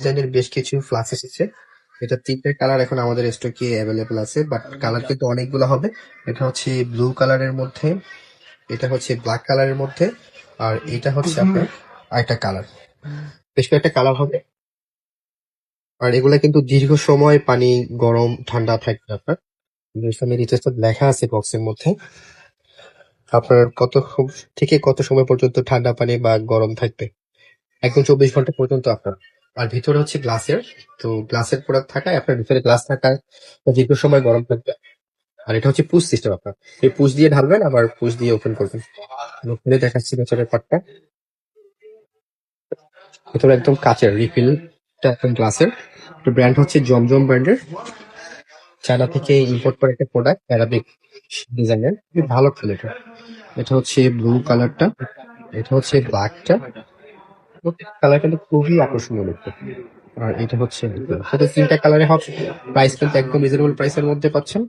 ডিজাইনের বেশ কিছু ফ্লাক্স এসেছে। এটা ৩ টে কালার এখন আমাদের স্টকে অ্যাভেলেবল আছে। বাট কালার কিন্তু অনেকগুলো হবে। এটা হচ্ছে ব্লু কালারের মধ্যে, এটা হচ্ছে ব্ল্যাক কালারের মধ্যে, আর এটা হচ্ছে আপনার আরেকটা কালার। বেশ কয়েকটা কালার হবে। আর এগুলা কিন্তু দীর্ঘ সময় পানি গরম ঠান্ডা থাকবে আপনার। এখানে রিচার্জটা লেখা আছে বক্সের মধ্যে। আপনার থেকে কত সময় পর্যন্ত ঠান্ডা পানি বা গরম থাকবে। একদম ২৪ ঘন্টা পর্যন্ত আপনার। আর ভিতরে হচ্ছে গ্লাসের। তো গ্লাসের প্রোডাক্ট থাকায় আপনার ভিতরে গ্লাস থাকায় দীর্ঘ সময় গরম থাকবে। আর এটা হচ্ছে পুশ সিস্টেম আপনার। এই পুশ দিয়ে ঢালবেন আবার পুশ দিয়ে ওপেন করবেন। আমি খুলে দেখাচ্ছি ভেতরের পার্টটা। ভেতরে একদম কাঁচের, রিফিলটা একদম গ্লাসের। ব্র্যান্ড হচ্ছে জমজম ব্র্যান্ডের। চায়না থেকে ইম্পোর্ট করে একটা প্রোডাক্ট, অ্যারাবিক ডিজাইনের। খুবই ভালো ফেল এটা। এটা হচ্ছে ব্লু কালারটা, এটা হচ্ছে ব্ল্যাকটা। কালার কিন্তু খুবই আকর্ষণীয় দেখতে। আর এটা হচ্ছে সাথে ৩ টা কালারে হবে। প্রাইস কিন্তু একদম রিজনেবল প্রাইসের মধ্যে পাচ্ছেন।